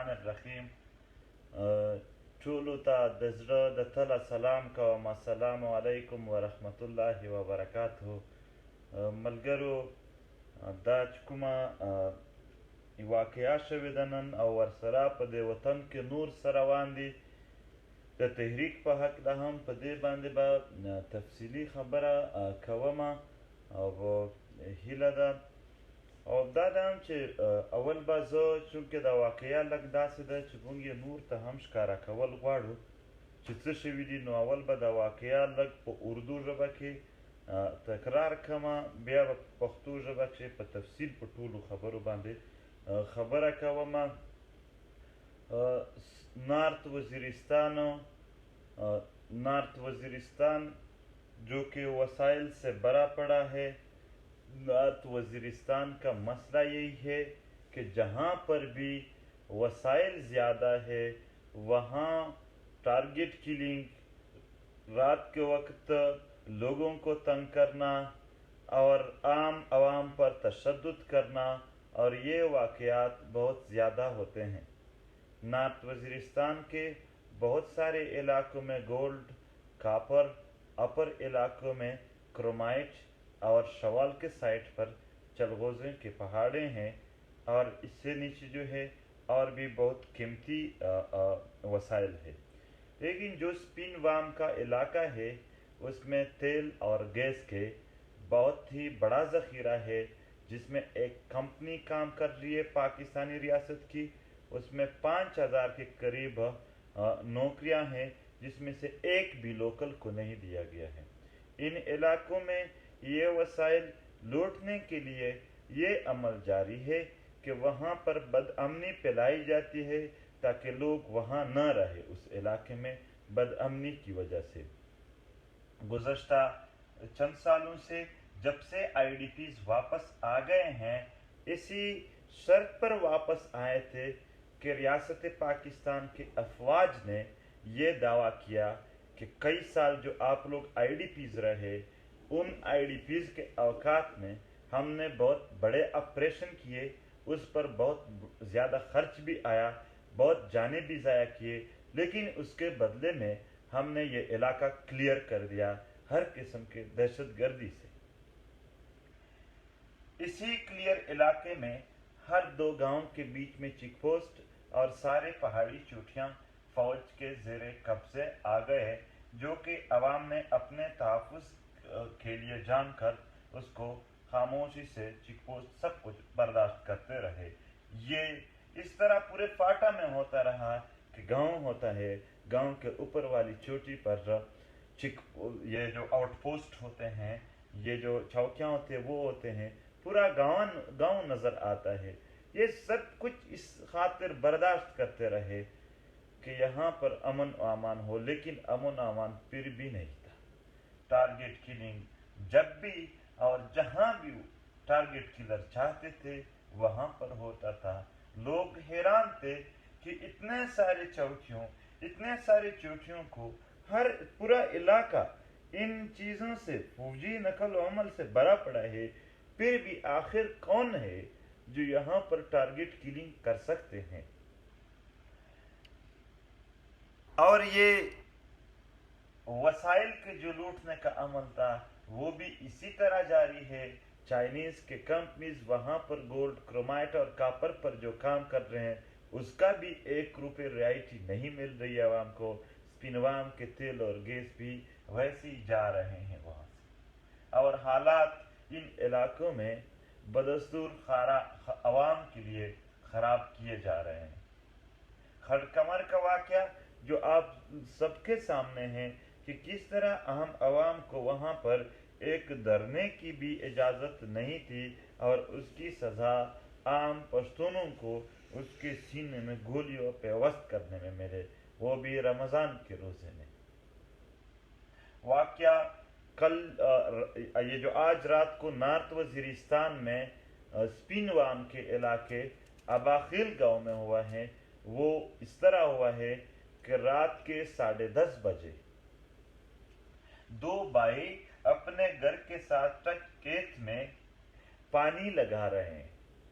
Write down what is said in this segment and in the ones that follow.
الرحمن الرحیم. ټولو ته د زړه د تله سلام کوم. السلام علیکم ورحمت الله وبرکاته. ملګرو، دا چې کومه واقعه شوې ده نن او ورسره په دې وطن کې نور څه روان دي، د تحریک په هکله هم په دې باندې به تفصیلي خبره کومه او هیله ده. او دا ده هم چې اول به زه چونکې دا واقعه لږ داسې ده چې موږ یې نور ته هم ښکاره کول غواړو چې څه شوي دي، نو اول به دا واقعه لږ په اردو ژبه کې تکرار کړمه، بیا به په پښتو ژبه کې په تفصیل په ټولو خبرو باندې خبره کومه. نارتھ وزیرستان جو کہ وسائل سے بھرا پڑا ہے. نارتھ وزیرستان کا مسئلہ یہی ہے کہ جہاں پر بھی وسائل زیادہ ہے وہاں ٹارگٹ کلنگ، رات کے وقت لوگوں کو تنگ کرنا اور عام عوام پر تشدد کرنا، اور یہ واقعات بہت زیادہ ہوتے ہیں. نارتھ وزیرستان کے بہت سارے علاقوں میں گولڈ، کاپر، اپر علاقوں میں کرومائٹ اور شوال کے سائٹ پر چلغوزے کے پہاڑیں ہیں، اور اس سے نیچے جو ہے اور بھی بہت قیمتی وسائل ہے. لیکن جو سپین وام کا علاقہ ہے اس میں تیل اور گیس کے بہت ہی بڑا ذخیرہ ہے، جس میں ایک کمپنی کام کر رہی ہے پاکستانی ریاست کی. اس میں 5000 کے قریب نوکریاں ہیں، جس میں سے ایک بھی لوکل کو نہیں دیا گیا ہے. ان علاقوں میں یہ وسائل لوٹنے کے لیے یہ عمل جاری ہے کہ وہاں پر بد امنی پھیلائی جاتی ہے تاکہ لوگ وہاں نہ رہے اس علاقے میں بد امنی کی وجہ سے. گزشتہ چند سالوں سے جب سے آئی ڈی پیز واپس آ گئے ہیں، اسی شرط پر واپس آئے تھے کہ ریاست پاکستان کے افواج نے یہ دعویٰ کیا کہ کئی سال جو آپ لوگ آئی ڈی پیز رہے، ان آئی ڈی پیز کے اوقات میں ہم نے بہت بڑے آپریشن کیے، اس پر بہت زیادہ خرچ بھی آیا، بہت جانیں بھی ضائع کیے، لیکن اس کے بدلے میں ہم نے یہ علاقہ کلیئر کر دیا ہر قسم کے دہشت گردی سے. اسی کلیئر علاقے میں ہر 2 گاؤں کے بیچ میں چیک پوسٹ اور سارے پہاڑی چوٹیاں فوج کے زیر قبضے آ گئے، جو کہ عوام نے اپنے تحفظ کے لیے جان کر اس کو خاموشی سے چیک پوسٹ سب کچھ برداشت کرتے رہے. یہ اس طرح پورے فاٹا میں ہوتا رہا کہ گاؤں ہوتا ہے، گاؤں کے اوپر والی چوٹی پر یہ جو آؤٹ پوسٹ ہوتے ہیں، یہ جو چوکیاں ہوتے ہیں وہ ہوتے ہیں، پورا گاؤں نظر آتا ہے. یہ سب کچھ اس خاطر برداشت کرتے رہے کہ یہاں پر امن و امان ہو، لیکن امن و امان پھر بھی نہیں تھا. ٹارگٹ کلنگ جب بھی اور جہاں بھی ٹارگٹ کلر چاہتے تھے وہاں پر ہوتا تھا. لوگ حیران تھے کہ اتنے سارے چوٹیوں کو ہر پورا علاقہ ان چیزوں سے، فوجی نقل و حمل سے بھرا پڑا ہے، پھر بھی آخر کون ہے جو یہاں پر ٹارگٹ کلنگ کر سکتے ہیں. اور یہ وسائل کے جو لوٹنے کا عمل تھا وہ بھی اسی طرح جاری ہے. چائنیز کے کمپنیز وہاں پر گولڈ، کرومائٹ اور کاپر پر جو کام کر رہے ہیں اس کا بھی 1 روپے رعایتی نہیں مل رہی ہے عوام کو. سپینوام کے تیل اور گیس بھی ویسے ہی جا رہے ہیں وہاں سے، اور حالات ان علاقوں میں بدستور عوام کے لیے خراب کیے جا رہے ہیں. خڑکمر کا واقعہ جو آپ سب کے سامنے ہے کہ کس طرح اہم عوام کو وہاں پر ایک دھرنے کی بھی اجازت نہیں تھی، اور اس کی سزا عام پشتونوں کو اس کے سینے میں گولیوں پیوست کرنے میں ملے، وہ بھی رمضان کے روزے میں. واقعہ یہ جو آج رات کو نارتھ وزیرستان میں سپینوام کے علاقے اباخیل گاؤں میں ہوا ہے، وہ اس طرح ہوا ہے کہ رات کے 10:30 بجے 2 بھائی اپنے گھر کے ساتھ ٹک کھیت میں پانی لگا رہے ہیں.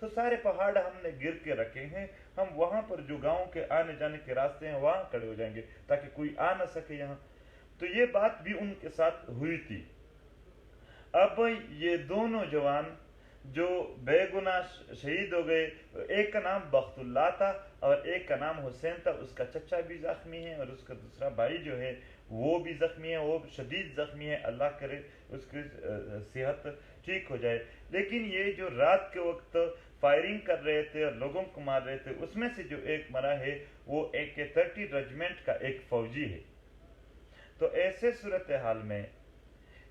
تو سارے پہاڑ ہم نے گر کے رکھے ہیں، ہم وہاں پر جو گاؤں کے آنے جانے کے راستے ہیں وہاں کھڑے ہو جائیں گے تاکہ کوئی آ نہ سکے یہاں۔ تو یہ بات بھی ان کے ساتھ ہوئی تھی۔ اب یہ دونوں جوان جو بے گناہ شہید ہو گئے، ایک کا نام بخت اللہ تھا اور ایک کا نام حسین تھا، اس کا چچا بھی زخمی ہے اور اس کا دوسرا بھائی جو ہے وہ بھی زخمی ہے، وہ شدید زخمی ہے، اللہ کرے اس کی صحت ٹھیک ہو جائے۔ لیکن یہ جو رات کے وقت فائرنگ کر رہے تھے اور لوگوں کو مار رہے تھے، اس میں سے جو ایک مرا ہے وہ AK-30 ریجمنٹ کا ایک فوجی ہے۔ تو ایسے صورتحال میں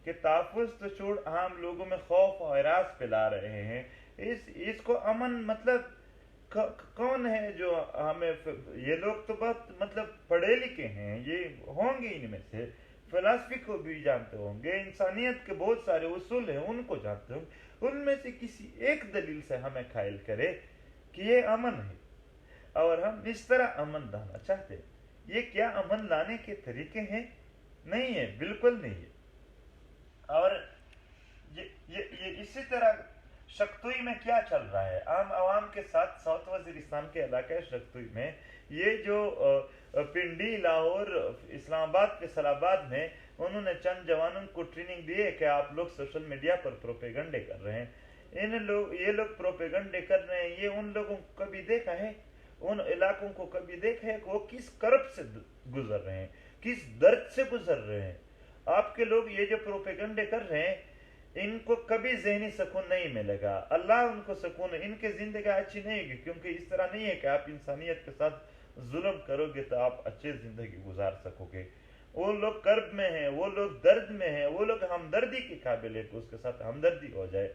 کہ تحفظ تو چھوڑ عام لوگوں میں خوف و ہراس پھیلا رہے ہیں، اس کو امن مطلب کون ہے جو ہمیں، یہ لوگ تو بہت مطلب پڑھے لکھے ہیں، یہ ہوں گے ان میں سے فلسفی کو بھی جانتے ہوں گے، انسانیت کے بہت سارے اصول ہیں ان کو جانتے ہوں گے، ان میں سے کسی ایک دلیل سے ہمیں قائل کرے کہ یہ امن ہے اور ہم اس طرح امن لانا چاہتے ہیں۔ یہ کیا امن لانے کے طریقے ہیں؟ نہیں ہے، بالکل نہیں ہے۔ اور یہ اسی طرح شکتوئی میں کیا چل رہا ہے عام عوام کے ساتھ، ساؤتھ وزیرستان کے علاقہ شکتوئی میں یہ جو پنڈی، لاہور، اسلام آباد، فیصل آباد میں انہوں نے چند جوانوں کو ٹریننگ دی ہے کہ آپ لوگ سوشل میڈیا پر پروپیگنڈے کر رہے ہیں، یہ لوگ پروپیگنڈے کر رہے ہیں، یہ ان لوگوں کو کبھی دیکھا ہے، ان علاقوں کو کبھی دیکھا ہے کہ وہ کس کرب سے گزر رہے ہیں، کس درد سے گزر رہے ہیں۔ آپ کے لوگ یہ جو پروپیگنڈے کر رہے ہیں ان کو کبھی ذہنی سکون نہیں ملے گا، اللہ ان کو سکون، ان کی زندگی اچھی نہیں ہوگی، کیونکہ اس طرح نہیں ہے کہ آپ انسانیت کے ساتھ ظلم کرو گے تو آپ اچھی زندگی گزار سکو گے۔ وہ لوگ کرب میں ہیں، وہ لوگ درد میں ہیں، وہ لوگ ہمدردی کے قابل ہے کہ اس کے ساتھ ہمدردی ہو جائے۔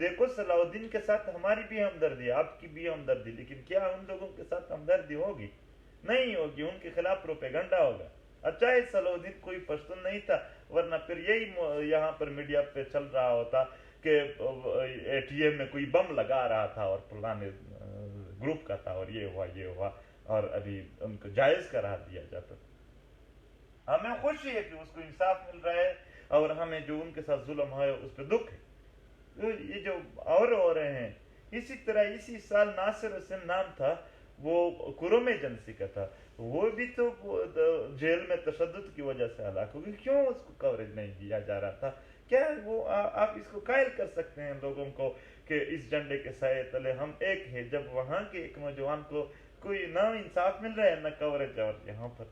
دیکھو صلاح الدین کے ساتھ ہماری بھی ہمدردی ہے، آپ کی بھی ہمدردی، لیکن کیا ان لوگوں کے ساتھ ہمدردی ہوگی؟ نہیں ہوگی، ان کے خلاف پروپیگنڈا ہوگا۔ اچھا ہے صلاح الدین کوئی پشتون نہیں تھا، ورنہ پھر یہی یہاں پر میڈیا پہ چل رہا ہوتا کہ ATM میں کوئی بم لگا رہا تھا اور پرانے گروپ کا تھا اور یہ ہوا اور ابھی ان کو جائز قرار دیا جاتا۔ ہمیں خوشی ہے کہ اس کو انصاف مل رہا ہے اور ہمیں جو ان کے ساتھ ظلم ہے اس پہ دکھ ہے۔ یہ جو اور ہو رہے ہیں اسی طرح، اسی سال ناصر حسین نام تھا، وہ قرم ایجنسی کا تھا، وہ بھی تو جیل میں تشدد کی وجہ سے ہلاک ہو گئی، کیوں اس کو کوریج نہیں دیا جا رہا تھا؟ کیا وہ آپ اس کو قائل کر سکتے ہیں لوگوں کو کہ اس جھنڈے کے سائے تلے ہم ایک ہیں، جب وہاں کے ایک نوجوان کو کوئی نہ انصاف مل رہا ہے نہ کوریج، اور یہاں پر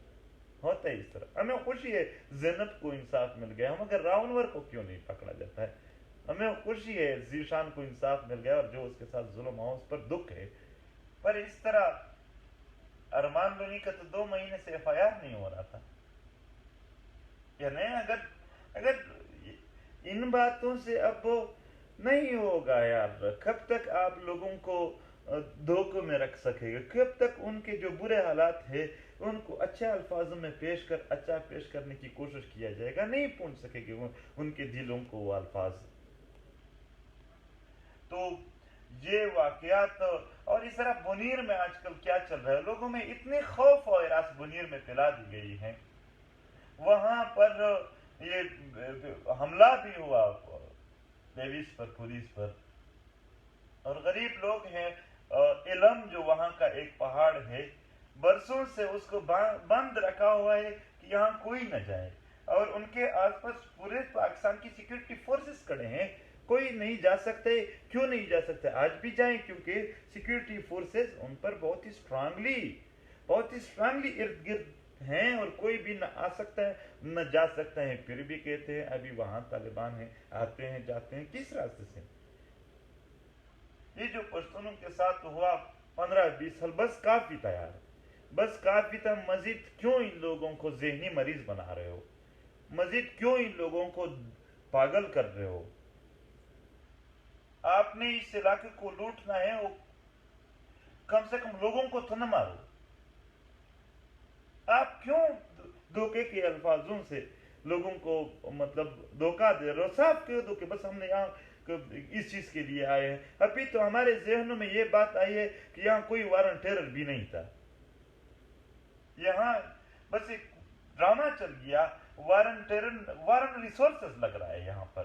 ہوتا ہے اس طرح۔ ہمیں خوشی ہے زینب کو انصاف مل گیا، مگر راونور کو کیوں نہیں پکڑا جاتا ہے؟ ہمیں خوشی ہے ذیشان کو انصاف مل گیا اور جو اس کے ساتھ ظلم ہوا اس پر دکھ ہے، پر اس طرح ارمان لونی کا تو 2 مہینے سے FIR نہیں ہو رہا تھا۔ یعنی اگر ان باتوں سے اب نہیں ہوگا یار، کب تک آپ لوگوں کو دھوکے میں رکھ سکے گا؟ کب تک ان کے جو برے حالات ہیں ان کو اچھے الفاظوں میں اچھا پیش کرنے کی کوشش کیا جائے گا؟ نہیں پہنچ سکے گی ان کے دلوں کو وہ الفاظ۔ تو یہ واقعات، اور اس طرح بنیر میں آج کل کیا چل رہا ہے، لوگوں میں اتنے خوف و ہراس بنیر میں پھیلا دی گئی ہے، وہاں پر یہ حملہ بھی ہوا پولیس پر، اور غریب لوگ ہیں، علم جو وہاں کا ایک پہاڑ ہے، برسوں سے اس کو بند رکھا ہوا ہے کہ یہاں کوئی نہ جائے، اور ان کے آس پاس پورے پاکستان کی سیکورٹی فورسز کھڑے ہیں، کوئی نہیں جا سکتے۔ کیوں نہیں جا سکتے؟ آج بھی جائیں، کیونکہ سیکورٹی فورسز ان پر بہت ہی اسٹرانگلی ارد گرد ہیں اور کوئی بھی نہ آ سکتا ہے نہ جا سکتا ہے، پھر بھی کہتے ہیں ابھی وہاں طالبان ہیں، آتے ہیں جاتے ہیں، کس راستے سے؟ یہ جو پشتونوں کے ساتھ ہوا 15-20 سال، بس کافی تھا یار، بس کافی تھا۔ مزید کیوں ان لوگوں کو ذہنی مریض بنا رہے ہو؟ مزید کیوں ان لوگوں کو پاگل کر رہے ہو؟ آپ نے اس علاقے کو لوٹنا ہے، وہ کم سے کم لوگوں کو تو نہ مارو۔ آپ کیوں دھوکے کے الفاظوں سے لوگوں کو مطلب دھوکہ دے رہے ہو؟ صاف کہہ دو کہ بس ہم نے یہاں اس چیز کے لیے آئے ہیں۔ ابھی تو ہمارے ذہنوں میں یہ بات آئی ہے کہ یہاں کوئی وارن ٹیرر بھی نہیں تھا، یہاں بس ایک ڈرامہ چل گیا، وارن ریسورسز لگ رہا ہے یہاں پر۔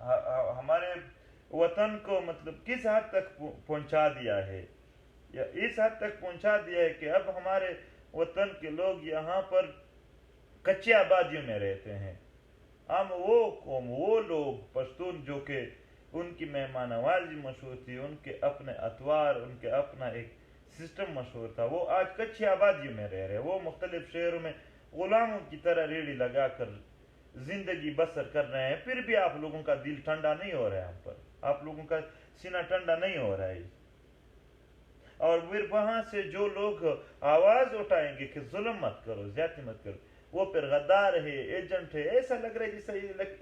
ہمارے وطن کو مطلب کس حد تک پہنچا دیا ہے، یا اس حد تک پہنچا دیا ہے کہ اب ہمارے وطن کے لوگ یہاں پر کچی آبادیوں میں رہتے ہیں. ہم وہ قوم، وہ لوگ پشتون جو کہ ان کی مہمان نوازی مشہور تھی، ان کے اپنے اتوار، ان کے اپنا ایک سسٹم مشہور تھا، وہ آج کچھی آبادیوں میں رہ رہے ہیں. وہ مختلف شہروں میں غلاموں کی طرح ریڑھی لگا کر زندگی بسر کر رہے ہیں. پھر بھی آپ لوگوں کا دل ٹھنڈا نہیں ہو رہا ہے ہم پر، آپ لوگوں کا سینہ ٹھنڈا نہیں ہو رہا ہے. اور پھر وہاں سے جو لوگ آواز اٹھائیں گے کہ ظلم مت کرو، زیادتی مت کرو، وہ پھر غدار ہے، ایجنٹ ہے. ایسا لگ رہا ہے جیسے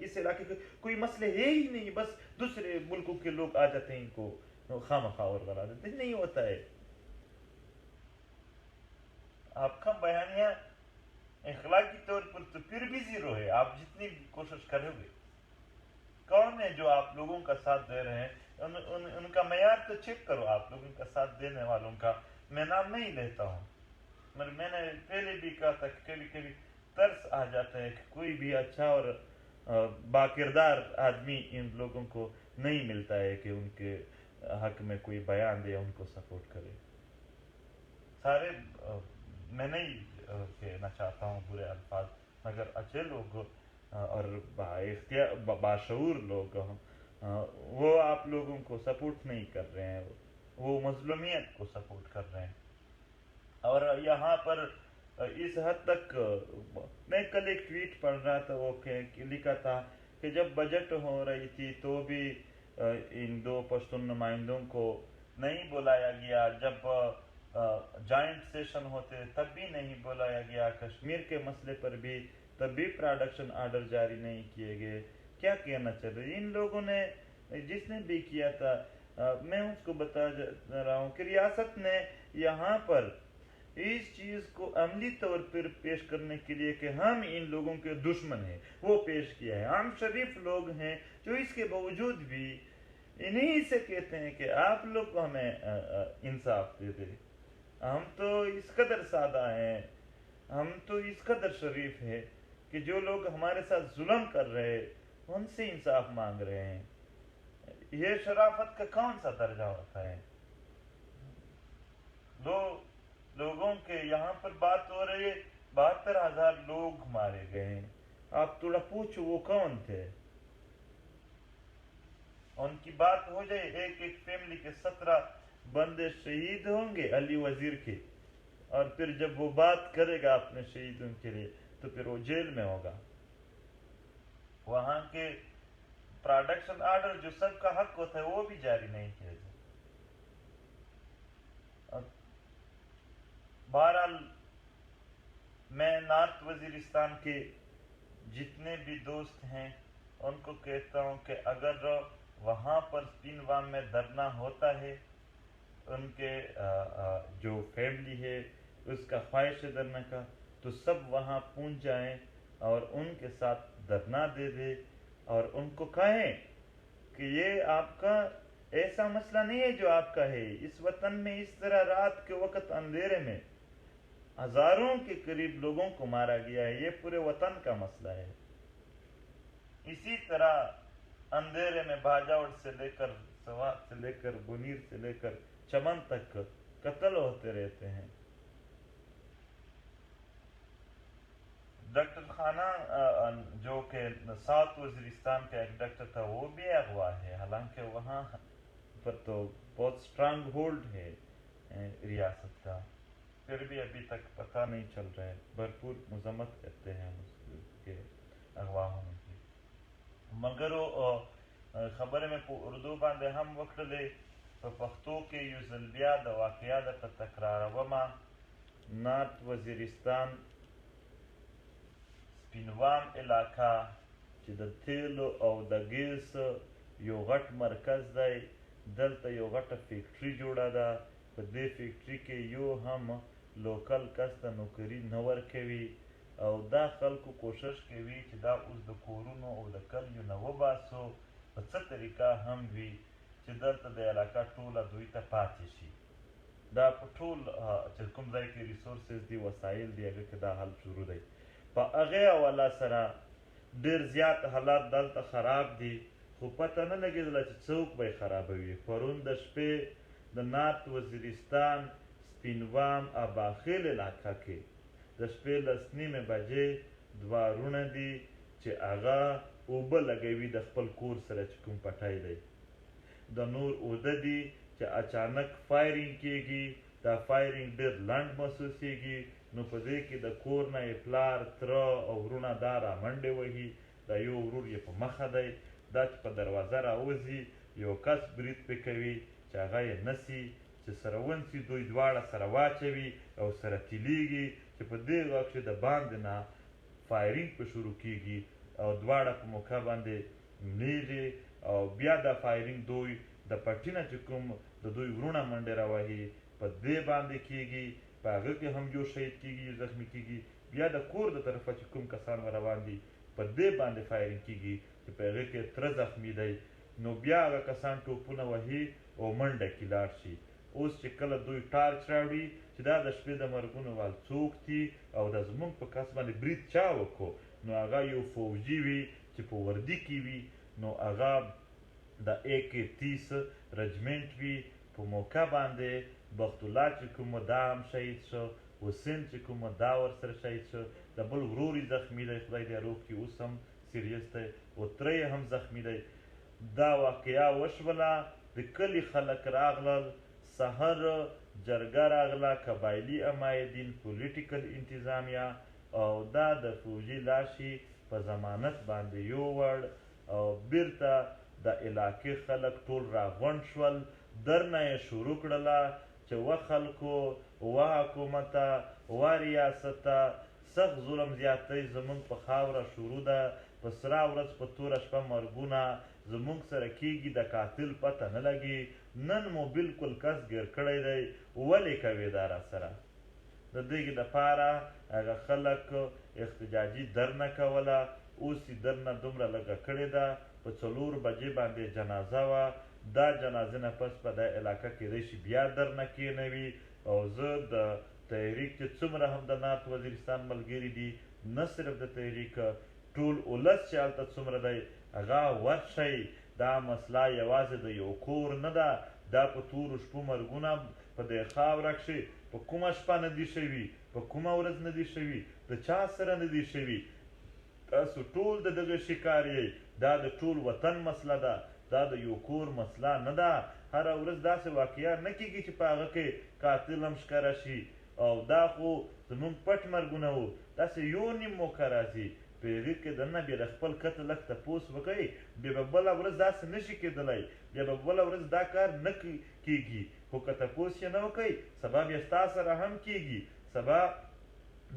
اس علاقے کے کوئی مسئلے ہے ہی نہیں، بس دوسرے ملکوں کے لوگ آ جاتے ہیں ان کو خواہ مخواہ اور غلا دیتے. نہیں ہوتا ہے. آپ کا بیانیہ اخلاقی طور پر تو پھر بھی زیرو ہے، آپ جتنی بھی کوشش کرو گے. کون ہے جو آپ لوگوں کا ساتھ دے رہے ہیں؟ ان کا معیار تو چیک کرو. آپ لوگوں کا ساتھ دینے والوں کا میں نام نہیں لیتا ہوں، مگر میں نے پہلے بھی کہا تھا کہ کبھی کبھی ترس آ جاتا ہے کہ کوئی بھی اچھا اور با کردار آدمی ان لوگوں کو نہیں ملتا ہے کہ ان کے حق میں کوئی بیان دے، ان کو سپورٹ کرے. سارے میں نہیں کہنا چاہتا ہوں برے الفاظ، مگر اچھے لوگ اور باشعور لوگ وہ آپ لوگوں کو سپورٹ نہیں کر رہے ہیں، وہ مظلومیت کو سپورٹ کر رہے ہیں. اور یہاں پر اس حد تک میں کل ایک ٹویٹ پڑھ رہا تھا، وہ لکھا تھا کہ جب بجٹ ہو رہی تھی تو بھی ان دو پشتون نمائندوں کو نہیں بلایا گیا، جب جوائنٹ سیشن ہوتے تب بھی نہیں بلایا گیا، کشمیر کے مسئلے پر بھی تب بھی پروڈکشن آرڈر جاری نہیں کیے گئے. کیا کہنا چل رہے ان لوگوں نے، جس نے بھی کیا تھا میں اس کو بتا رہا ہوں کہ ریاست نے یہاں پر اس چیز کو عملی طور پر پیش کرنے کے لیے کہ ہم ان لوگوں کے دشمن ہیں، وہ پیش کیا ہے. ہم شریف لوگ ہیں جو اس کے باوجود بھی انہیں سے کہتے ہیں کہ آپ لوگ ہمیں انصاف دے دیں. ہم تو اس قدر سادہ ہیں، ہم تو اس قدر شریف ہیں کہ جو لوگ ہمارے ساتھ ظلم کر رہے ان سے انصاف مانگ رہے ہیں. یہ شرافت کا کون سا درجہ ہوتا ہے؟ لوگوں کے یہاں پر بات ہو رہی ہے 72,000 لوگ مارے گئے ہیں. آپ تھوڑا پوچھو وہ کون تھے، ان کی بات ہو جائے. ایک ایک فیملی کے 17 بندے شہید ہوں گے علی وزیر کے، اور پھر جب وہ بات کرے گا اپنے شہیدوں کے لیے تو پھر وہ جیل میں ہوگا. وہاں کے پروڈکشن آرڈر جو سب کا حق ہوتا ہے وہ بھی جاری نہیں کیا جائے. بہرحال میں نارتھ وزیرستان کے جتنے بھی دوست ہیں ان کو کہتا ہوں کہ اگر وہاں پر پینوام میں دھرنا ہوتا ہے، ان کے جو فیملی ہے اس کا خواہش ہے دھرنا کا، تو سب وہاں پہنچ جائیں اور ان کے ساتھ دھرنا دے دے اور ان کو کہیں کہ یہ آپ کا ایسا مسئلہ نہیں ہے جو آپ کا ہے. اس وطن میں اس طرح رات کے وقت اندھیرے میں ہزاروں کے قریب لوگوں کو مارا گیا ہے، یہ پورے وطن کا مسئلہ ہے. اسی طرح اندھیرے میں باجاوڑ سے لے کر سوات سے لے کر بنیر سے لے کر چمن تک قتل ہوتے رہتے ہیں. ڈاکٹر خانہ جو کہ ساؤتھ وزیرستان کا ایک ڈاکٹر تھا وہ بھی اغوا ہے، حالانکہ وہاں پر تو بہت سٹرانگ ہولڈ ہے ریاست کا، پھر بھی ابھی تک پتہ نہیں چل رہا ہے. بھرپور مذمت کرتے ہیں اس کے اغوا ہونے کی. مگر وہ خبر میں اردو باندې هم وکړلې په پښتو کې یو ځل بیا د واقعیا درته تکرارومه. نارت وزیرستان سپینوام علاقه چې د تیلو او د ګیس یو غټ مرکز دی، دلته یو غټه فیکټري جوړه ده. په دې فیکټري کې یو هم لوکل کس ته نوکري نه ورکوي، او دا خلکو کوشش کوي چې دا اوس د کورونو او د کلیو نه وباسو په څه طریقه هم وي چې دلته د علاقه ټوله دوی ته پاتې شي. دا په ټول چې کوم ځای کې ریسورسز دي، وسایل دي، هغه کې دا حل شروع دی. په هغې حواله سره ډېر زیات حالات دلته خراب دي. خو پته نه لګېدله چې څوک به یې خرابوي. پرون د شپې د نارت وزیرستان سپینوام اباخیل علاقه کې د شپې 10:30 بجې دوه وروڼه دي چې هغه اوبه لګوي د خپل کور سره چې کوم پټی دی. د نور اوده دي چې اچانک فایرینګ کېږي. دا فایرینګ ډېر لنډ محسوسېږي. نو په دې کې د کور نه یې پلار تره او وروڼه دا رامنډې وهي. دا یو ورور یې په مخه دی. دا چې په دروازه راوځي یو کس برید پې کوي چې هغه یې نسي چې سره ونسي دوی دواړه سره واچوي او سره تیلیږي چې په دې وخت کې د باندې نه فایرینګ په شروع کېږي او دواړه په موقع باندې مړېږي او بیا دا فایرینګ دوی د پټي نه چې کوم د دوی وروڼه منډې راوهي په دې باندې کېږي. په هغه کې هم یو شهید کېږي زخمي کېږي. بیا د کور د طرفه چې کوم کسان روان دي په دې باندې فایرینګ کېږي چې په هغې کې تره زخمي دی. نو بیا هغه کسان ټوپونه وهي او منډه کې لاړ شي. اوس چې کله دوی ټارچ راوړي چې دا د شپې د مرګونو وال څوک دي او د زموږ په کس باندې برید چا وکړو، نو هغه یو فوجي وي چې په وردي کې وي. نو هغه د AK-30 رجمنټ وي. په موقع باندې بخت الله چې کوم دا هم شهید شو، حسین چې کوم دا ورسره شهید شو. د بل ورور یې زخمي دی، خدای دې روغ کړي، اوس هم سیریس دی. او تره یې هم زخمي دی. دا واقعه وشوله. د کلي خلک راغلل، سحر جرګه راغله، قبایلي عمایدین، پولیټیکل انتظامیه، او دا د فوجي لاشي په ضمانت باندې یووړ او بیرته د علاقې خلک ټول راغونډ شول. درنه یې شروع کړله چې و خلکو، و حکومته، و ریاسته، سخت ظلم زیاتی زمونږ په خاوره شروع ده. په سره ورځ په توره شپه مرګونه زمونږ سره کېږي، د قاتل پته نه لګي. نن مو بلکل کس ګیر کړی دی، ولې کوې دا را سره؟ د دې دپاره هغه خلک احتجاجي درنه کوله. اوس یې درنه دومره لږه کړې ده. په 4 بجې باندې جنازه وه. دا جنازې نه پس په دا علاقه کېدی شي بیا درنه کېنوي. او زه د تحریک چې څومره هم د نارت وزیرستان ملګري دي، نه صرف د تحریک، ټول ولس چې هلته څومره دی هغه ورشئ. دا مسله یوازې د یو کور نه ده. دا په تورو شپو مرګونه په دې خاوره کښې په کومه شپه نه دي شوي، په کومه ورځ نه دي شوي، د چا سره نه دي شوي. تاسو ټول د دغه شکار یئ. دا د ټول وطن مسله ده. دا د یو کور مسله نه ده. هره ورځ داسې واقعه نه کېږي چې په هغه کې قاتل هم ښکاره شي. او دا خو زموږ پټ مرګونه وو. داسې یو نیم موقع راځي په هغې کې دننه بیا د خپل قتل لږ تپوس وکئ. بیا به بله ورځ داسې نه شي کېدلی. بیا به بله ورځ دا کار نه کېږي. خو که تپوس یې نه وکئ، سبا بیا ستا سره هم کېږي، سبا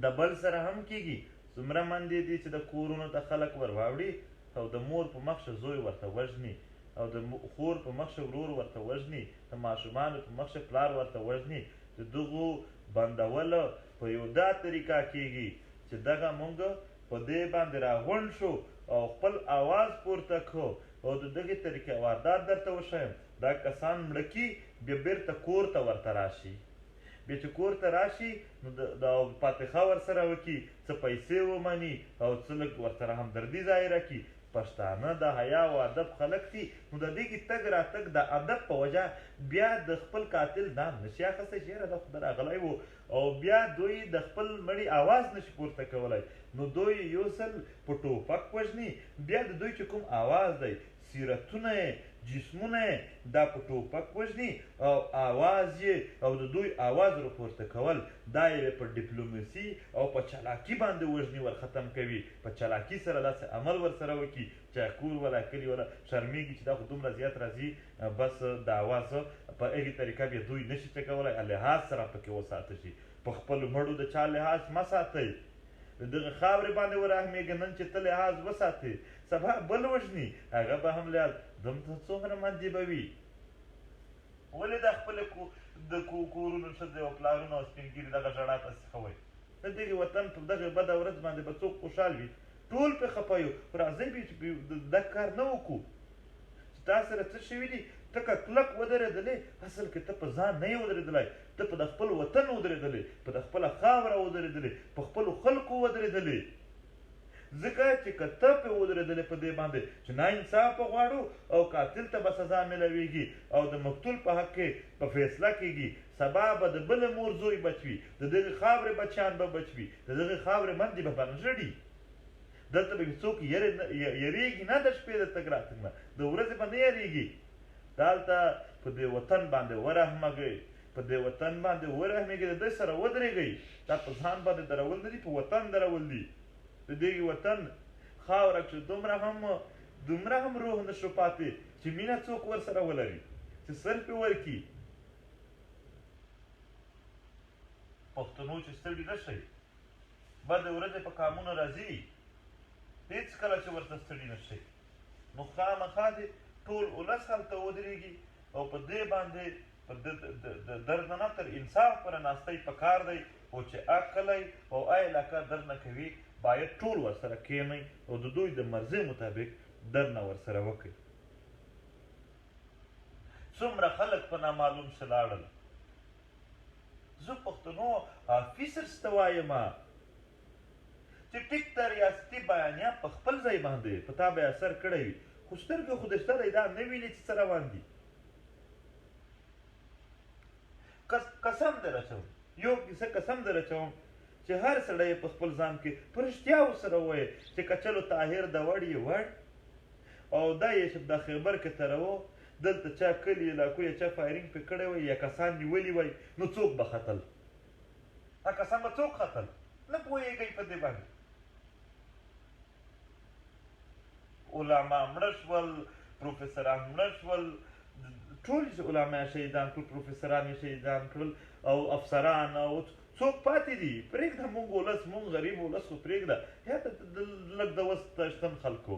د بل سره هم کېږي. څومره مندې دي چې د کورونو ته خلک ور واوړي او د مور په مخشه زوی ورته وژني، او د خور په مخشه ورور ورته وژني، د ماشومانو په مخشه پلار ورته وژني. د دغو بندول په یو دا طریقه کېږي چې دغه مونږ په دې باندې راغونډ شو او خپل آواز پورته کړو. او د دغې طریقې واردات درته وښیم. دا کسان مړه کي، بیا بیرته کور ته ورته راشي. بیا چې کور ته راشي نو د فاتحه ورسره وکړي، څه پیسې ومني او څه لږ ورسره همدردي ظاهره کړي. پښتانه د حیا او ادب خلک دي. نو د دې کې تګ راتګ د ادب په وجه بیا د خپل قاتل نام نشي اخیستی چې یاره دا خو راغلی و، او بیا دوی د خپل مړي آواز نشي پورته کولی. نو دوی یو ځل په ټوپک وژني. بیا د دوی چې کوم آواز دی، سیرتونه یې، جسمونه یې دا په ټوپک وژني او آواز یې او د دوی آواز راپورته کول دا یې په ډیپلوماسي او په چالاکي باندې وژني، ور ختم کوي. په چالاکي سره داسې عمل ورسره وکړي چې کور ولا کلي ولا شرمېږي چې دا خو دومره زیات راځي. بس د آواز په هغې طریقه بیا دوی نشي څه کولی. لحاظ سره پکې وساته شي. په خپلو مړو د چا لحاظ مه ساتئ. د دغه خاورې باندې ورحمېږه. نن چې ته لحاظ وساتې، سبا بل وژني، هغه به هم لحاظ. دلته څومره مندې به وي. ولې دا خپلې د کورونو ښځې او پلارونه او سپین ږیري دغه ژړا ته سیخوئ؟ د دغې وطن په دغې بده ورځ باندې به څوک خوشحال وي؟ ټول پرې خفه یو. راځئ دغه کار نه وکړو چې تا سره څه شوي دي. ته که کلک ودرېدلې، اصل کې ته په ځان نه یې ودرېدلی، ته په د خپل وطن ودرېدلې، په د خپله خاوره ودرېدلې، په خپلو خلکو ودرېدلې. ځکه چې که ته پې ودرېدلې په دې باندې چې ناانصافه غواړو او قاتل ته به سزا میلاویږي او د مقتول په حق کې په فیصله کېږي، سبا به د بلې مور زوی بچ وي، د دغې خاورې بچیان به بچ وي، د دغې خاورې مندې به بنژړي. دلته به څوک یریږي نه د شپې د تګ راتګ نه، د ورځې به نه یریږي. دلته په دې وطن باندې ورحمېږئ، په دې وطن باندې ورحمېږئ، د دوی سره ودرېږئ. دا په ځان باندې درول نه دي، په وطن درول دي. د دې وطن خاوره چې دومره هم روح نه شو پاتې چې مینه څوک ورسره ولري، چې سر پې ورکړي. پښتنو چې ستړي نه شئ، بدې ورځې په کامونه راځي، هېڅکله چې ورته ستړي نه شئ. نو خامخا دې ټول ولس هلته ودرېږي او په دې باندې په درد نه تر انصاف پر ناستی پکار دی. او چې کلی او علاقه در نه کوي باید ټول ورسره کښېنئ او د دوی د مرضۍ مطابق در نه ورسره وکړئ. څومره خلک په نامعلوم څه لاړل. زه پښتنو آفیسرس ته وایم چې ټیک ته ریاستي بیانیه په خپل ځای باندې په تا به اثر کړی وي، خو سترګې خو د شته دی دا نه ویني چې څه روان دي. قسم در اچوم، یو کیسه قسم در اچوم چې هر سړی په خپل ځان کې په رښتیا ورسره ووایي چې کچلو طاهر د وړ یې وړ او دا یې چې د خیبر کې تروو دلته چا کلي علاقو یا چا فایرینګ پې کړی وی یا کسان نیولي وی، نو څوک به ختل؟ دا کسان به څوک ختل؟ نه پوهېږئ په دې باندې. علما مړه شول، پروفیسران مړه شول، ټول علما شهیدان کړل، پروفیسران یې شهیدان کړل او افسران او څوک پاتې دي؟ پرېږده مونږ ولس، مونږ غریب ولس خو پرېږده. یا لږ د وس شتمن خلکو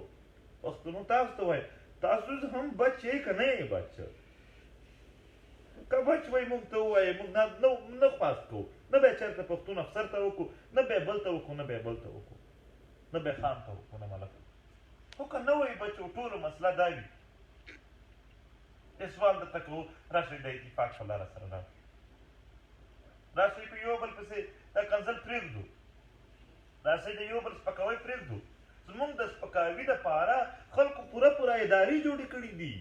پښتنو تاسو ته وایم تاسو هم بچ یې که نه یې بچ؟ که بچ وایي مونږ ته ووایي مونږ نه خواست کوو، نه به یې چېرته پښتون افسر ته وکړو، نه به یې بل ته وکړو، نه به یې بل ته وکړو، نه به یې خان ته وکړو، نه ملک. خو که نه وایي بچو ټولو مسله دا وي. سوال درته کوو راشئ د اتفاق په لاره سره راشئ په you bill پسې the کنځل پرېږدو، راشئ the you بل سپکاوی پرېږدو. زمونږ د سپکاوي دپاره خلکو پوره ادارې جوړې کړي دي.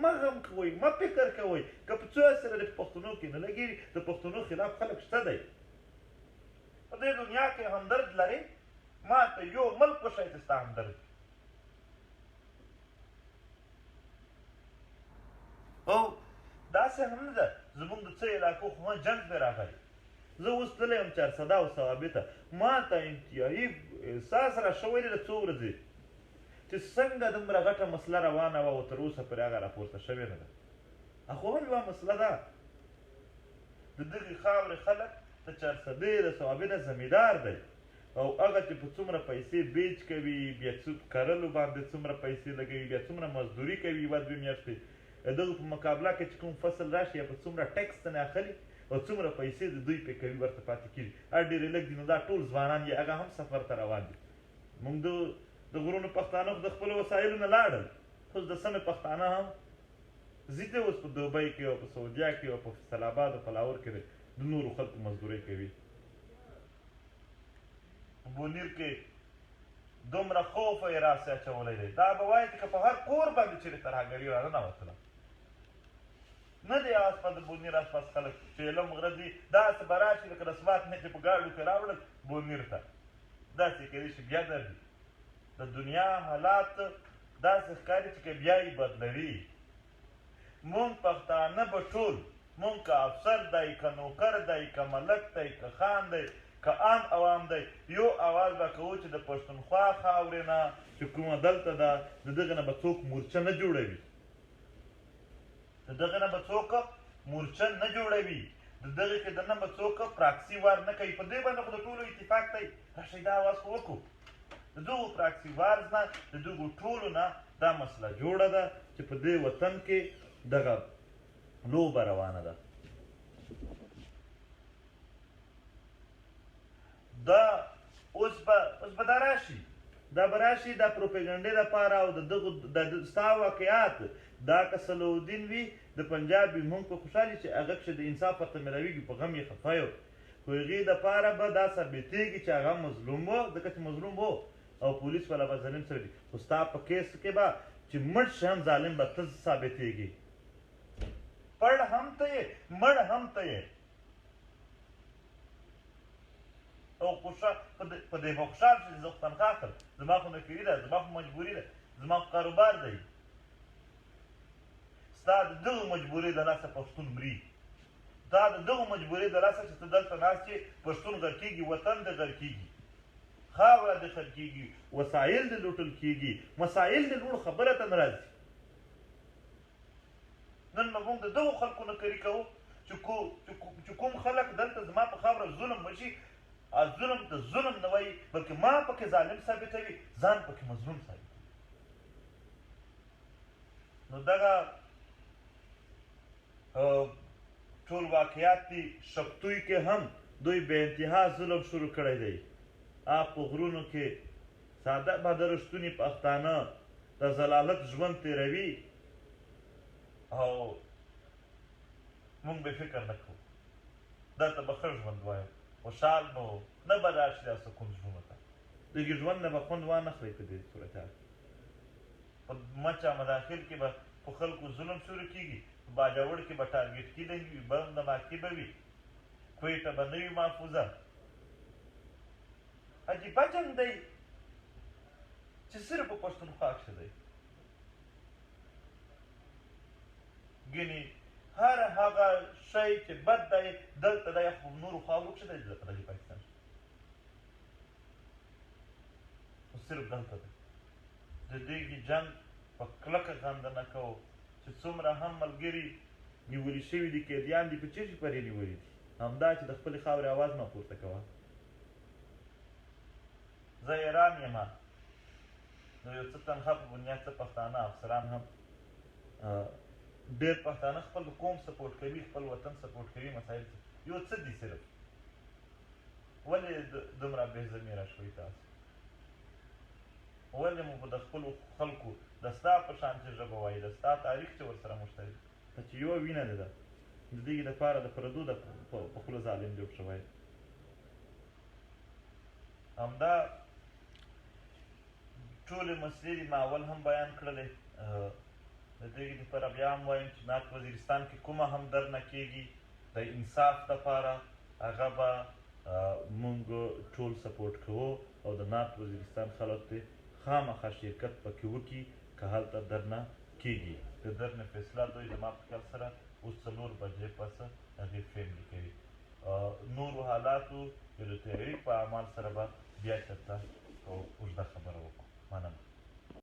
مه غم کوئ، مه فکر کوئ. که په څو سره د پښتنو کې نه لګېږي د پښتنو خلاف خلک شته دی. په دې دنیا کې همدرد لرې، ما ته یو ملک وښایي چې ستا همدرد. او داسې هم نه ده، زمونږ د څه علاقو خو ما جنګ پې راغلی. زه اوس تللی یم چارسده او ثوابي ته، ما ته انتهایي احساس را شوی دی د څو ورځې چې څنګه دومره غټه مسله روانه وه او تر اوسه پرې هغه راپورته شوې نه ده. خو هم یوه مسله ده، د دغې خاورې خلک د چارسدې د ثوابي د زمیندار دی او هغه چې په څومره پیسې بیچ کوي، بیا کرلو باندې څومره پیسې لګوي، بیا څومره مزدوري کوي یوه دوې میاشتې، دغه په مقابله کې چې کوم فصل راشي یا په څومره ټیکس ترې اخلي او څومره پیسې د دوی پې کوي ورته پاتې کېږي. هر ډېرې لږ دي نو دا ټول ځوانان یې هغه هم سفر ته روان دي. موږ د غرونو پښتانه خو د خپلو وسایلو نه لاړل، خو د سمې پښتانه هم ځي دی اوس په دوبۍ کې او په سعودیا کې او په فیصل آباد او په لاهور کې د نورو خلکو مزدورۍ کوي. بونیر کې دومره خوف یې راسې اچولی دی، دا به وایي چې که په هر کور باندې چېرې ترهګري راننوتله نه دی آسپاس د بونیر آسپاس خلک چې علم غره دي داسې به راشي لکه د سوات نه چې په ګاډو کې راوړل بونیر ته، داسې کېدای شي بیا درځي. د دنیا حالات داسې ښکاري چې که بیا یې بدلوي. مونږ پښتانه به ټول، مونږ که افسر دی، که نوکر دی، که ملک دی، که خان دی، که عام عوام دی، یو اواز به کوو چې د پښتونخوا خاورې نه چې کومه دلته ده د دغې نه به څوک مورچه نه جوړوي، د دغې نه به څوک مورچه نه جوړوي، د دغې کې دننه به څوک پراکسي وار نه کوي. په دې باندې خو د ټولو اتفاق دی. راشئ دا اواز خو وکړو. د دغو پراکسي وارز نه د دغو ټولو نه دا مسله جوړه ده چې په دې وطن کې دغه لوبه روانه ده. دا اوس به دا راشي، دا به راشي دا پروپیګنډې دپاره او د دغو ستا واقعات دا که صلاحالدین وي د پنجاب وي مونږ په خوشحالي چې هغه کښې د انصاف ورته میلاویږي په غم یې خفه یو، خو هغې دپاره به دا ثابتېږي چې هغه مظلوم و، ځکه چې مظلوم و. او پولیس والا به ظالم سره دي خو ستا په کیس کې به چې مړ شي هم ظالم به ته ثابتېږي پړ هم ته یې مړ هم ته یې او په دې به خوشحال شي زه خو تنخوا اخلم زما خو نوکري ده زما خو مجبوري ده زما خو کاروبار دی ستا د دغو مجبورۍ د لاسه پښتون مري دا د دغو مجبورۍ د لاسه چې ته دلته ناست یې پښتون غر کېږي وطن دې غر کېږي خاوره دې خر کېږي وسایل دې لوټل کېږي مسایل دې لوړ خبره ته نه راځي نن به موږ د دغو خلکو نوکري کوو چې کوم خلک دلته زما په خاوره ظلم وشي ظلم د ظلم نه وایي بلکې ما پکې ظالم ثابتوي ځان پکې مظلوم ثابتوي نو دغه ټول واقعیات دي شپتوی کې هم دوی بې انتها ظلم شروع کړی دی په غرونو کې ساده باده رښتوني پښتانه د ضلالت ژوند تېروي او موږ به فکر نه کوو دلته به ښه ژوند وایو خوشحال به وو نه به راشي دا سکون ژوندو ته دغې ژوند نه به خوند وانخلئ په دې صورتحال په مچه مداخل کې به په خلکو ظلم شروع کېږي په باجوړ کې به ټارګېټ کېدی وي بم دماکې به وي کویټه به نه وي محفوظه عجیبه جنګ دی چې صرف په پښتونخوا کښې دی ګینې هر هغه شی چې بد دی دلته دی خو نورو خاورو کښې دی په دغې پاکستان خو صرف دلته دی د دې جنګ په کلکه غنده نه کوو چې څومره هم ملګري نیولي شوي دي قیدیان دي په چیرې پورې نیولي دي همدا چې د خپلې خاورې اواز مه پورته کوه زه ایران یم نو یو څه تنخوا په بنیاد څه پښتانه افسران هم ډېر پښتانه خپل قوم سپورټ کوي خپل وطن سپورټ کوي مسایل یو څه دي صرف ولې دومره بې ضمیره شوي تاسو ولې مو د خپلو خلکو د ستا په شانتې ژبه وایي د ستا تاریخ چې ورسره مشترک ته چې یوه وینه ده د دې دپاره د پردو د په خوله ظالم جوړ شوی همدا ټولې مسلې دي ما اول هم بیان کړلې د دې دپاره بیا هم وایم چې نعت وزیرستان کې کومه هم درنه کېږي د انصاف دپاره هغه به موږ ټول سپورټ کوو او د نعت وزیرستان خلک دې خامخا شرکت پکې وکړي که هلته درنه کېږي د درنه فیصله دوی زما په خیال سره اوس 4 بجې پس هغې فیملي کوي نورو حالاتو یا د تحریک په اعمال سره به بیا چېرته اوږده خبره وکړو مننه